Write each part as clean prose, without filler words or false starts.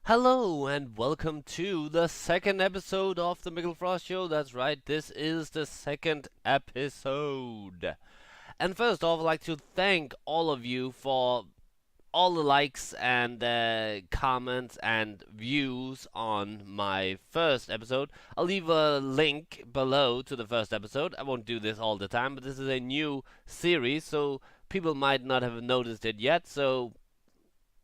Hello and welcome to the second episode of the Mikkel Frost Show. That's right, this is the second episode. And first off, I'd like to thank all of you for all the likes and comments and views on my first episode. I'll leave a link below to the first episode. I won't do this all the time, but this is a new series, so people might not have noticed it yet. So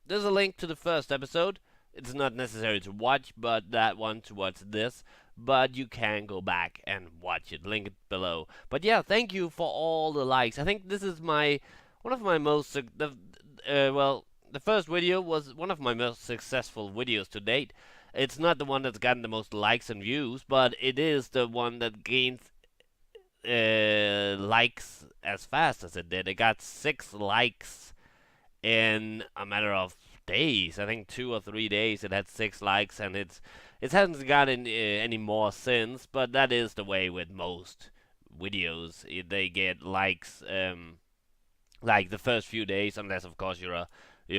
there's a link to the first episode. It's not necessary to watch, but that one to watch this. But you can go back and watch it. Link it below. But yeah, thank you for all the likes. I think this is my one of my most the first video was one of my most successful videos to date. It's not the one that's gotten the most likes and views, but it is the one that gains likes as fast as it did. It got 6 likes in a matter of days. I think 2 or 3 days it had 6 likes, and it hasn't gotten any more since. But that is the way with most videos. They get likes like the first few days, unless of course you're a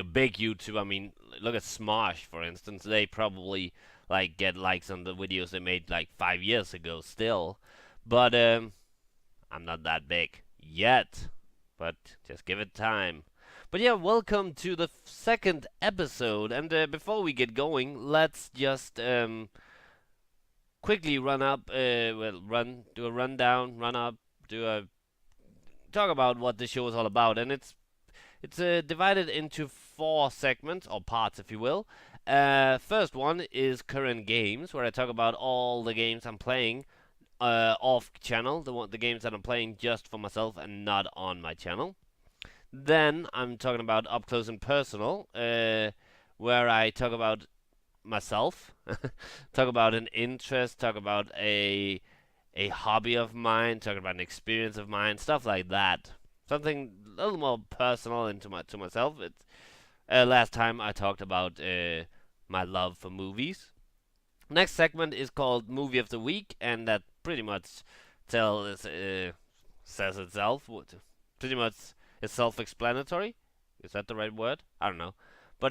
big YouTuber. I mean, look at Smosh for instance. They probably like get likes on the videos they made like 5 years ago still. But I'm not that big yet. But just give it time. But yeah, welcome to the second episode. And before we get going, let's just quickly run up, do a rundown, run up, do a talk about what the show is all about. And it's divided into 4 segments or parts, if you will. First one is current games, where I talk about all the games I'm playing off channel, the games that I'm playing just for myself and not on my channel. Then I'm talking about up close and personal, where I talk about myself, talk about an interest, talk about a hobby of mine, talk about an experience of mine, stuff like that. Something a little more personal into to myself. It's last time I talked about my love for movies. Next segment is called Movie of the Week, and that pretty much says itself. Pretty much is self-explanatory. Is that the right word? I don't know. But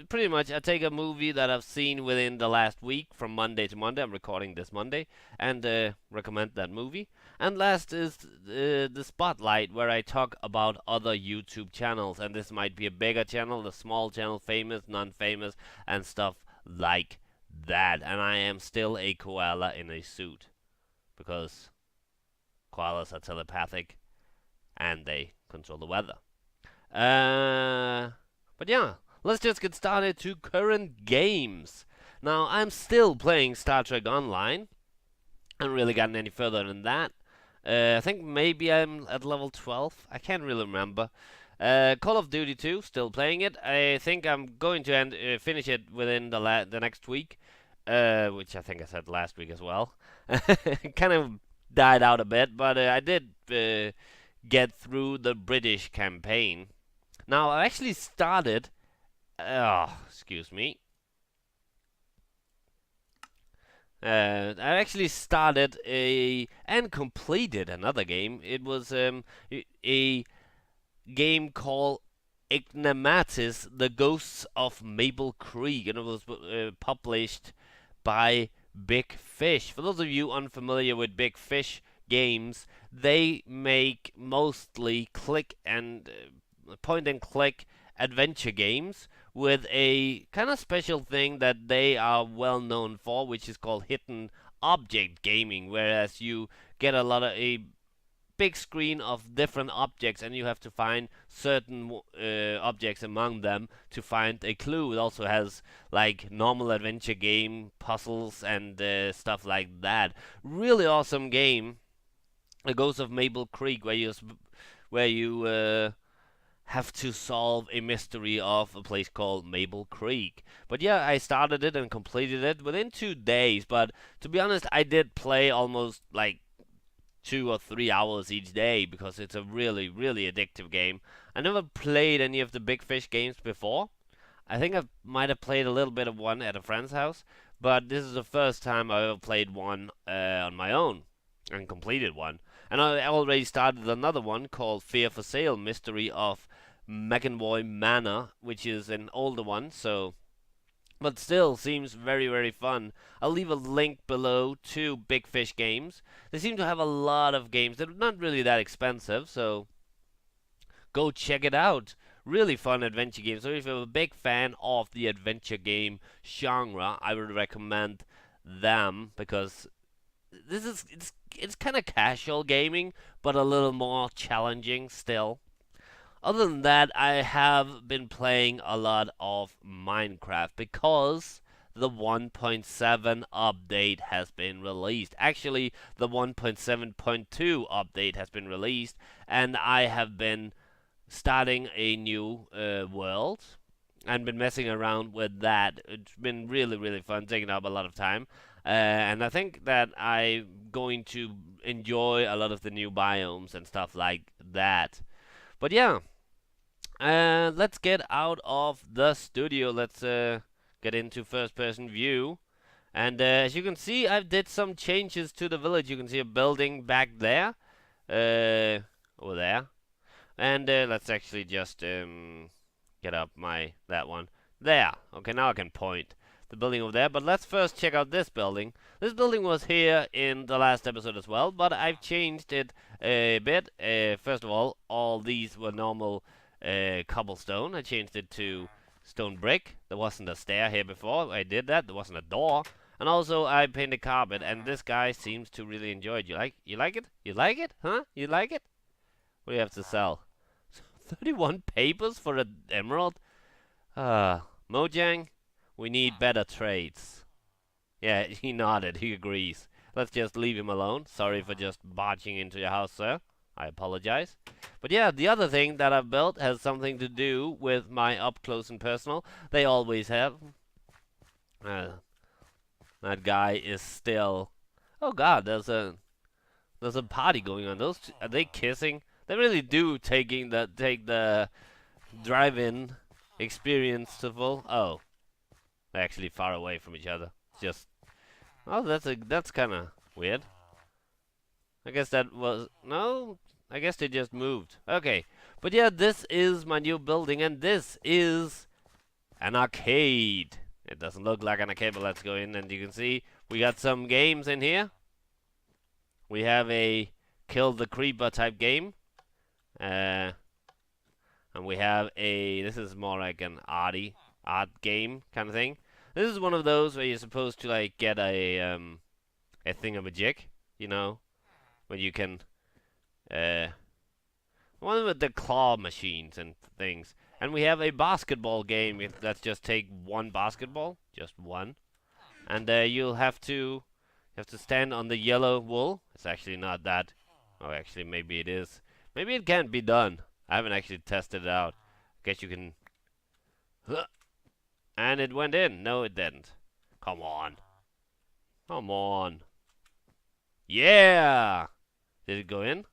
pretty much, I take a movie that I've seen within the last week, from Monday to Monday. I'm recording this Monday, and recommend that movie. And last is the spotlight, where I talk about other YouTube channels, and this might be a bigger channel, a small channel, famous, non-famous, and stuff like that. And I am still a koala in a suit, because koalas are telepathic and they control the weather. But yeah, let's just get started to current games. Now, I'm still playing Star Trek Online. I haven't really gotten any further than that. I think maybe I'm at level 12. I can't really remember. Call of Duty 2, still playing it. I think I'm going to finish it within the next week, which I think I said last week as well. Kind of died out a bit, but I did get through the British campaign. Now, I actually started. Excuse me. I actually started and completed another game. It was a game called Ignimatis: The Ghosts of Maple Creek, and it was published by Big Fish. For those of you unfamiliar with Big Fish games, they make mostly click and point and click adventure games with a kind of special thing that they are well known for, which is called hidden object gaming, whereas you get a big screen of different objects, and you have to find certain objects among them to find a clue. It also has like normal adventure game puzzles and stuff like that. Really awesome game. The Ghost of Maple Creek, where you have to solve a mystery of a place called Maple Creek. But yeah, I started it and completed it within 2 days. But to be honest, I did play almost like 2 or 3 hours each day, because it's a really, really addictive game. I never played any of the Big Fish games before. I think I might have played a little bit of one at a friend's house, but this is the first time I ever played one on my own and completed one. And I already started another one called Fear for Sale: Mystery of McEnroy Manor, which is an older one, so but still seems very, very fun. I'll leave a link below to Big Fish Games. They seem to have a lot of games. They're not really that expensive, so go check it out. Really fun adventure game. So if you're a big fan of the adventure game genre, I would recommend them because it's kind of casual gaming, but a little more challenging still. Other than that, I have been playing a lot of Minecraft because the 1.7 update has been released. Actually, the 1.7.2 update has been released, and I have been starting a new world and been messing around with that. It's been really, really fun, taking up a lot of time. And I think that I'm going to enjoy a lot of the new biomes and stuff like that. But yeah, let's get out of the studio. Let's get into first person view. And as you can see, I did some changes to the village. You can see a building back there, over there. And let's actually just get up that one. There. Okay, now I can point the building over there. But let's first check out this building. This building was here in the last episode as well, but I've changed it a bit. First of all these were normal cobblestone. I changed it to stone brick. There wasn't a stair here before. I did that. There wasn't a door. And also I painted carpet, and this guy seems to really enjoy it. You like it? You like it? Huh? You like it? What do you have to sell? 31 papers for an emerald? Mojang, we need better trades. Yeah, he nodded. He agrees. Let's just leave him alone. Sorry for just barging into your house, sir. I apologize. But yeah, the other thing that I've built has something to do with my up close and personal. They always have. That guy is still... Oh god, there's a party going on. Are they kissing? They really do take the drive-in experience to full. Oh, they're actually far away from each other. It's just, oh, that's kind of weird. I guess that was no. I guess they just moved. Okay, but yeah, this is my new building, and this is an arcade. It doesn't look like an arcade, but let's go in, and you can see we got some games in here. We have a kill the creeper type game. And we have this is more like an art game kind of thing. This is one of those where you're supposed to like get a thingamajig, you know, when you can, one with the claw machines and things. And we have a basketball game. Let's just take one basketball, just one, and you have to stand on the yellow wool. It's actually not that. Oh, actually, maybe it is. Maybe it can't be done. I haven't actually tested it out. Guess you can... And it went in. No, it didn't. Come on. Come on. Yeah! Did it go in?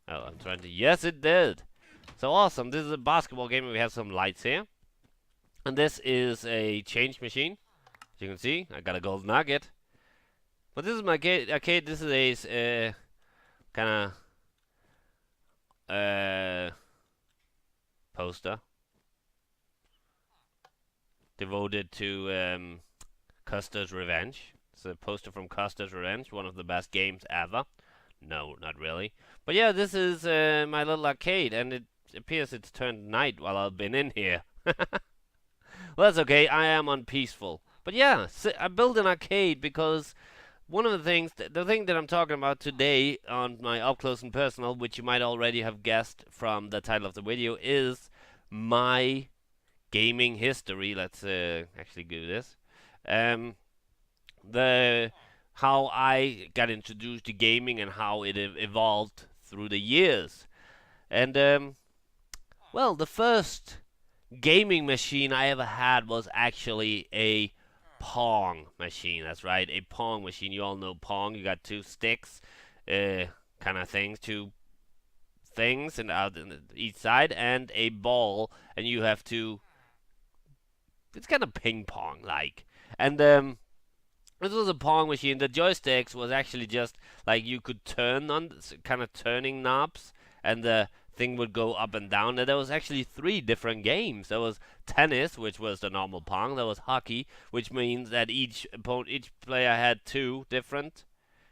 Oh, I'm trying to... Yes, it did. So awesome. This is a basketball game. We have some lights here. And this is a change machine. As you can see, I got a gold nugget. But this is my arcade. This is a kind of... poster devoted to Custer's Revenge. It's a poster from Custer's Revenge, one of the best games ever. No, not really. But yeah, this is my little arcade, and it appears it's turned night while I've been in here. Well, that's okay. I am on peaceful. But yeah, I built an arcade because one of the things, the thing that I'm talking about today on my up close and personal, which you might already have guessed from the title of the video, is my gaming history. Let's actually do this. How I got introduced to gaming and how it evolved through the years. And well, the first gaming machine I ever had was actually a Pong machine. That's right, a Pong machine. You all know Pong. You got two sticks, kind of things, two things, and out on each side, and a ball, and you have to. It's kind of ping pong like, and this was a Pong machine. The joysticks was actually just like you could turn on, kind of turning knobs, and the thing would go up and down, and there was actually three different games. There was tennis, which was the normal pong. There was hockey, which means that each player had two different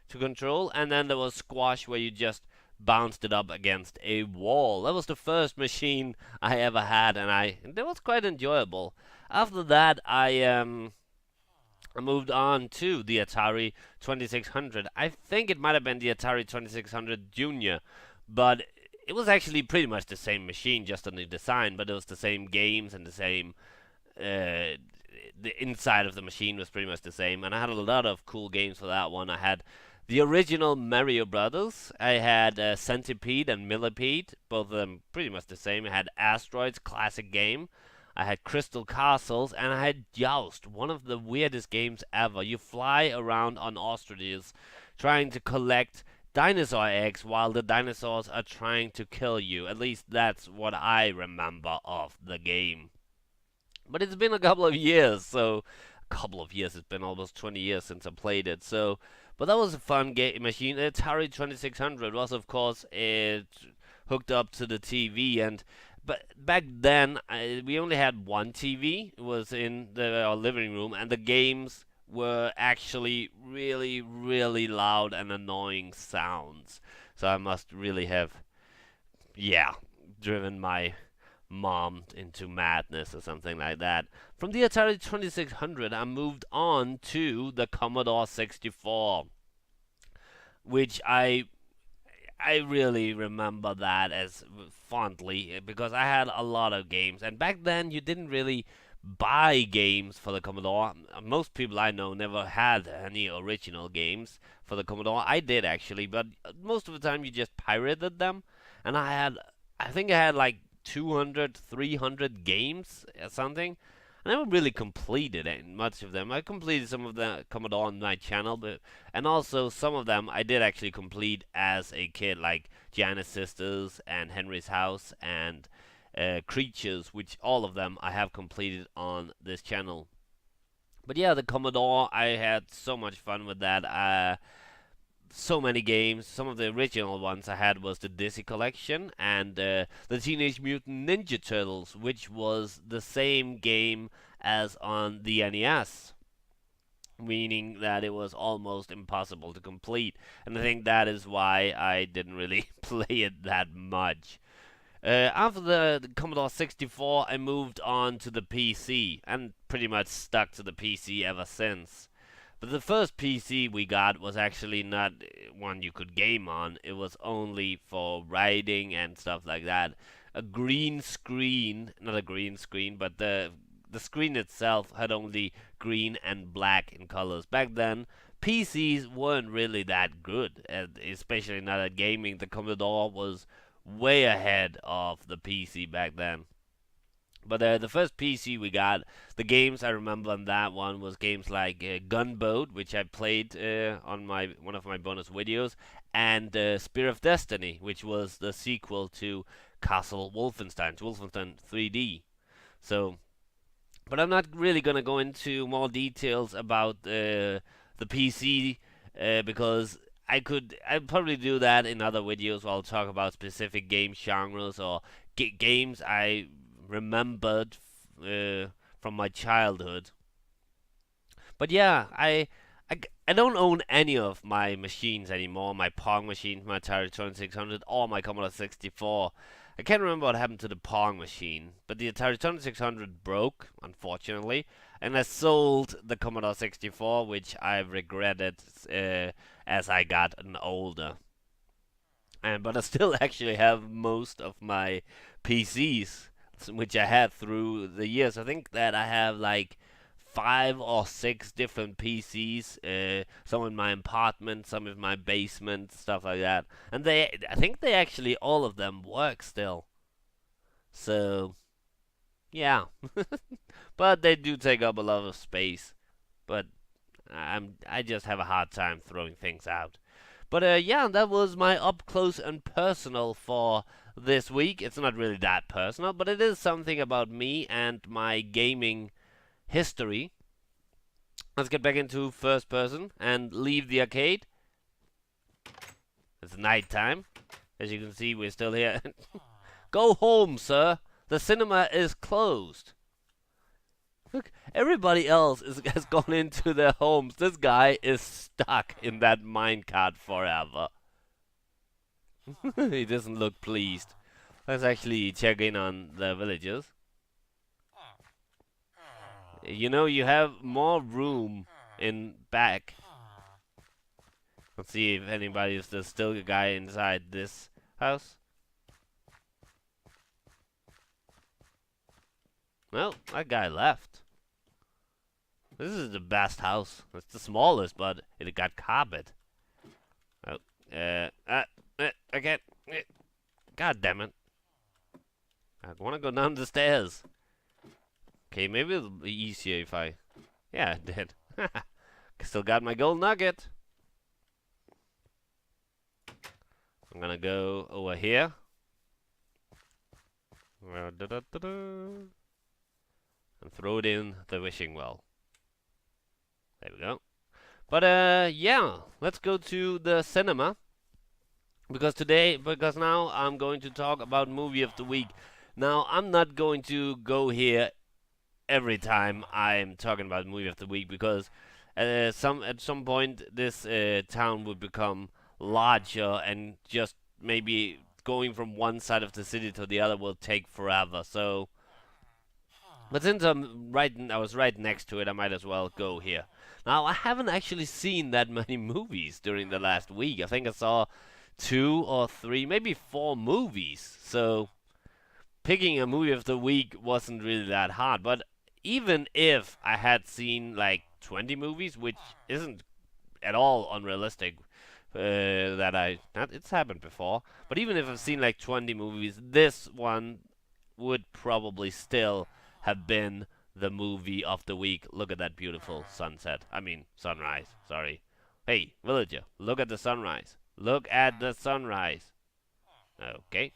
to control, and then there was squash, where you just bounced it up against a wall. That was the first machine I ever had, and that was quite enjoyable. After that, I moved on to the Atari 2600. I think it might have been the Atari 2600 Junior, but it was actually pretty much the same machine, just a new design, but it was the same games and the same. The inside of the machine was pretty much the same, and I had a lot of cool games for that one. I had the original Mario Brothers. I had Centipede and Millipede, both of them pretty much the same. I had Asteroids, classic game. I had Crystal Castles, and I had Joust, one of the weirdest games ever. You fly around on ostriches trying to collect dinosaur eggs while the dinosaurs are trying to kill you. At least that's what I remember of the game. But it's been a couple of years, so a couple of years. It's been almost 20 years since I played it. So, but that was a fun game machine. The Atari 2600 was, of course, it hooked up to the TV, and but back then we only had one TV. It was in our living room, and the games were actually really, really loud and annoying sounds. So I must really have, yeah, driven my mom into madness or something like that. From the Atari 2600, I moved on to the Commodore 64, which I really remember that as fondly because I had a lot of games, and back then you didn't really buy games for the Commodore. Most people I know never had any original games for the Commodore. I did actually, but most of the time you just pirated them, and I think I had like 200, 300 games or something. I never really completed much of them. I completed some of the Commodore on my channel, but and also some of them I did actually complete as a kid, like Gianna's Sisters and Henry's House and Creatures, which all of them I have completed on this channel. But yeah, the Commodore, I had so much fun with that. So many games. Some of the original ones I had was the Dizzy Collection and the Teenage Mutant Ninja Turtles, which was the same game as on the NES, meaning that it was almost impossible to complete. And I think that is why I didn't really play it that much. After the Commodore 64, I moved on to the PC and pretty much stuck to the PC ever since. But the first PC we got was actually not one you could game on. It was only for writing and stuff like that. A green screen, not a green screen, but the screen itself had only green and black in colors. Back then, PCs weren't really that good, especially not at gaming. The Commodore was way ahead of the PC back then. But the first PC we got, the games I remember on that one was games like Gunboat, which I played on my one of my bonus videos, and Spear of Destiny, which was the sequel to Castle Wolfenstein, Wolfenstein 3D. So, but I'm not really gonna go into more details about the PC because I'd probably do that in other videos where I'll talk about specific game genres or games I remembered from my childhood. But yeah, I don't own any of my machines anymore. My Pong machine, my Atari 2600, or my Commodore 64. I can't remember what happened to the Pong machine, but the Atari 2600 broke, unfortunately, and I sold the Commodore 64, which I've regretted as I got older. But I still actually have most of my PCs, which I had through the years. I think that I have like 5 or 6 different PCs. Some in my apartment, some in my basement, stuff like that. And I think they actually all of them work still. So yeah, but they do take up a lot of space. But I just have a hard time throwing things out. But yeah, that was my up close and personal for this week. It's not really that personal, but it is something about me and my gaming history. Let's get back into first person and leave the arcade. It's nighttime. As you can see, we're still here. Go home, sir. The cinema is closed. Look, everybody else has gone into their homes. This guy is stuck in that minecart forever. He doesn't look pleased. Let's actually check in on the villagers. You know, you have more room in back. Let's see if there's still a guy inside this house. Well, that guy left. This is the best house. It's the smallest, but it got carpet. Oh, I can't. God damn it. I want to go down the stairs. Okay, maybe it'll be easier if I... Yeah, it did. Still got my gold nugget. I'm gonna go over here. And throw it in the wishing well. There we go. But yeah, let's go to the cinema. Because now I'm going to talk about movie of the week. Now, I'm not going to go here every time I'm talking about movie of the week, because at some point this town would become larger, and just maybe going from one side of the city to the other will take forever. So, but since I was right next to it, I might as well go here. Now, I haven't actually seen that many movies during the last week. I think I saw 2 or 3, maybe 4 movies. So picking a movie of the week wasn't really that hard. But even if I had seen like 20 movies, which isn't at all unrealistic, it's happened before. But even if I've seen like 20 movies, this one would probably still have been the movie of the week. Look at that beautiful sunset. I mean, sunrise. Sorry. Hey, villager, look at the sunrise. Look at the sunrise. Okay.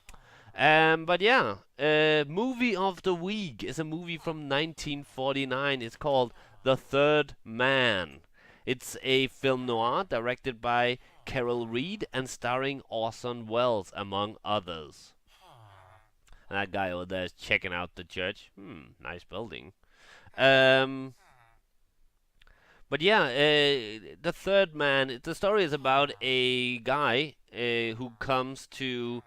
But yeah, movie of the week is a movie from 1949. It's called The Third Man. It's a film noir directed by Carol Reed and starring Orson Welles, among others. And that guy over there is checking out the church. Nice building. But yeah, The Third Man, the story is about a guy who comes to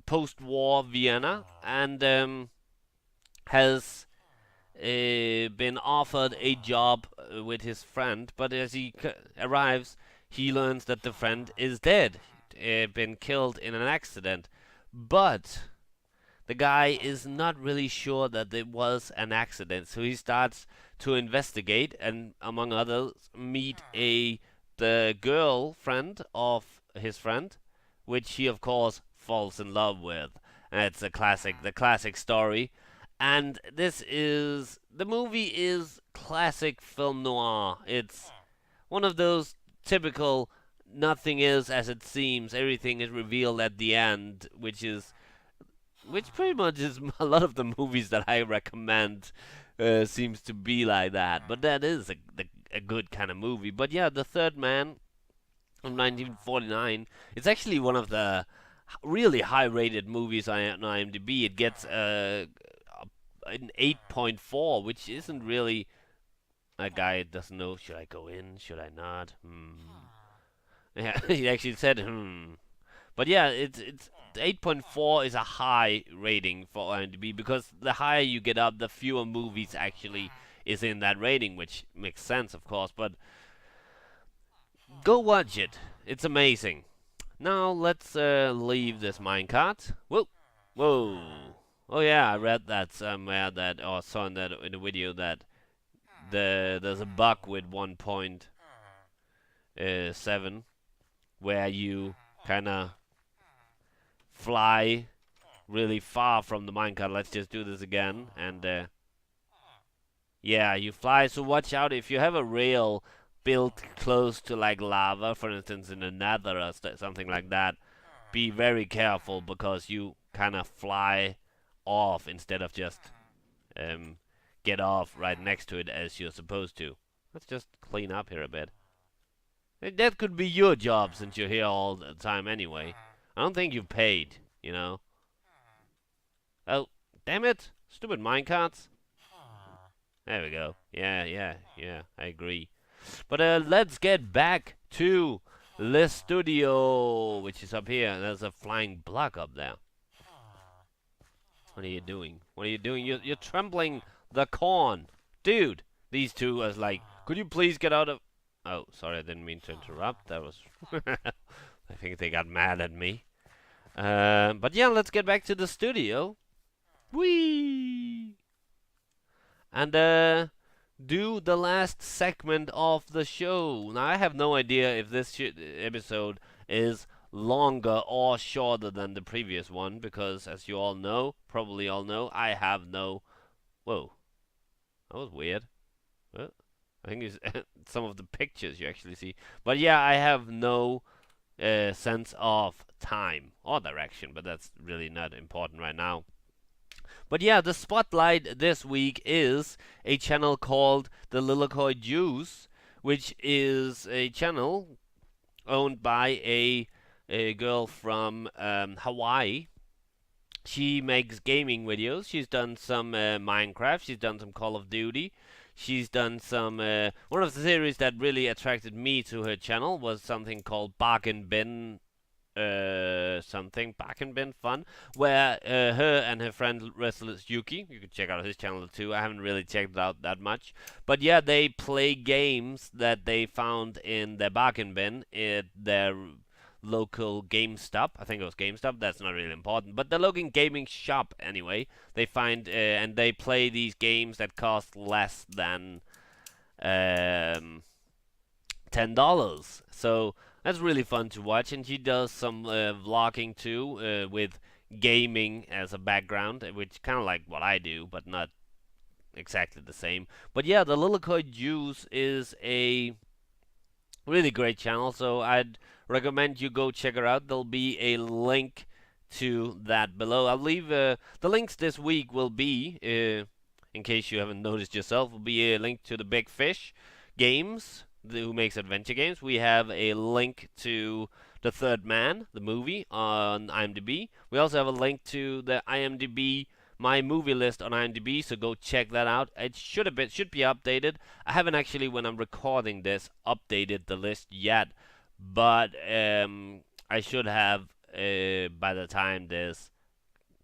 post-war Vienna and has been offered a job with his friend, but as he arrives, he learns that the friend is dead, been killed in an accident. But the guy is not really sure that it was an accident, so he starts to investigate and, among others, meet the girlfriend of his friend, which he, of course, falls in love with. And it's the classic story. And the movie is classic film noir. It's one of those typical nothing is as it seems, everything is revealed at the end, which pretty much is a lot of the movies that I recommend. Seems to be like that, but that is a good kind of movie. But yeah, The Third Man from 1949. It's actually one of the really high-rated movies on IMDb. It gets an 8.4, which isn't really. A guy doesn't know. Should I go in? Should I not? Yeah, he actually said But yeah, it's 8.4 is a high rating for IMDb, because the higher you get up, the fewer movies actually is in that rating, which makes sense, of course. But go watch it; it's amazing. Now let's leave this minecart. Whoa, whoa! Oh yeah, I read that somewhere or saw in the video that there's a bug with 1.7 where you kind of fly really far from the minecart. Let's just do this again, and yeah, you fly. So watch out if you have a rail built close to like lava, for instance, in the Nether or something like that. Be very careful, because you kind of fly off instead of just get off right next to it as you're supposed to. Let's just clean up here a bit. That could be your job, since you're here all the time anyway. I don't think you've paid, you know. Oh, damn it! Stupid minecarts. There we go. Yeah. I agree. But let's get back to the studio, which is up here. There's a flying block up there. What are you doing? What are you doing? You're trampling the corn. Dude, these two was like, could you please get out of... Oh, sorry, I didn't mean to interrupt. That was... I think they got mad at me. But yeah, let's get back to the studio. Whee! And do the last segment of the show. Now, I have no idea if this episode is longer or shorter than the previous one, because as you all know, probably all know, I have no... Whoa, that was weird. Well, I think it's some of the pictures you actually see. But yeah, I have no sense of time or direction, but that's really not important right now. But yeah, the spotlight this week is a channel called the Lilikoi Juice, which is a channel owned by a girl from Hawaii. She makes gaming videos. She's done some Minecraft. She's done some Call of Duty. She's done some... one of the series that really attracted me to her channel was something called Bargain Bin something back and bin fun, where her and her friend Restless Yuki, you can check out his channel too. I haven't really checked it out that much, but yeah, they play games that they found in their bargain bin at their local GameStop. I think it was GameStop. That's not really important, but the local gaming shop anyway. They find and they play these games that cost less than $10. So that's really fun to watch, and she does some vlogging too, with gaming as a background, which kind of like what I do, but not exactly the same. But yeah, the Lilikoi Juice is a really great channel, so I'd recommend you go check her out. There'll be a link to that below. I'll leave the links this week will be, in case you haven't noticed yourself, will be a link to the Big Fish games, who makes adventure games. We have a link to The Third Man, the movie, on IMDb. We also have a link to the IMDb My Movie List on IMDb, so go check that out. It should be updated. I haven't actually, when I'm recording this, updated the list yet, but I should have by the time this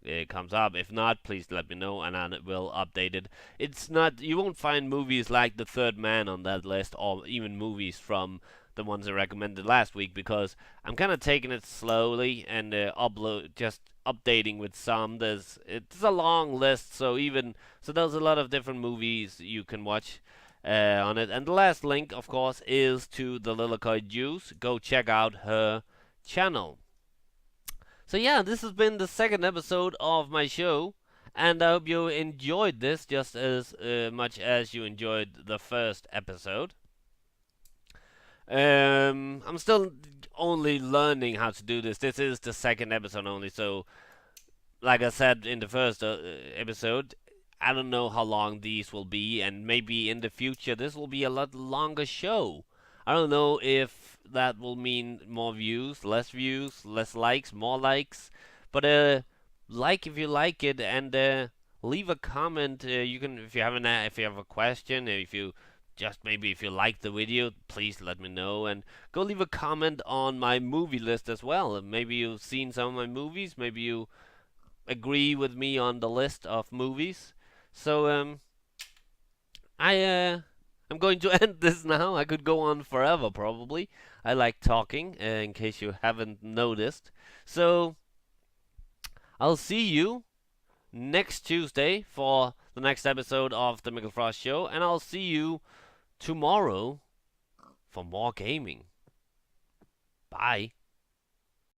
it comes up. If not, please let me know and I will update it. It's not, you won't find movies like The Third Man on that list, or even movies from the ones I recommended last week, because I'm kind of taking it slowly and just updating with some. It's a long list, so there's a lot of different movies you can watch on it. And the last link, of course, is to the Lilikoi Juice. Go check out her channel. So yeah, this has been the second episode of my show, and I hope you enjoyed this just as much as you enjoyed the first episode. I'm still only learning how to do this. This is the second episode only, so like I said in the first episode, I don't know how long these will be, and maybe in the future this will be a lot longer show. I don't know if that will mean more views, less likes, more likes. But like if you like it, and leave a comment. You can, if you have a question, if you like the video, please let me know, and go leave a comment on my movie list as well. Maybe you've seen some of my movies. Maybe you agree with me on the list of movies. So I'm going to end this now. I could go on forever, probably. I like talking, in case you haven't noticed. So, I'll see you next Tuesday for the next episode of the Mikkel Frost Show, and I'll see you tomorrow for more gaming. Bye.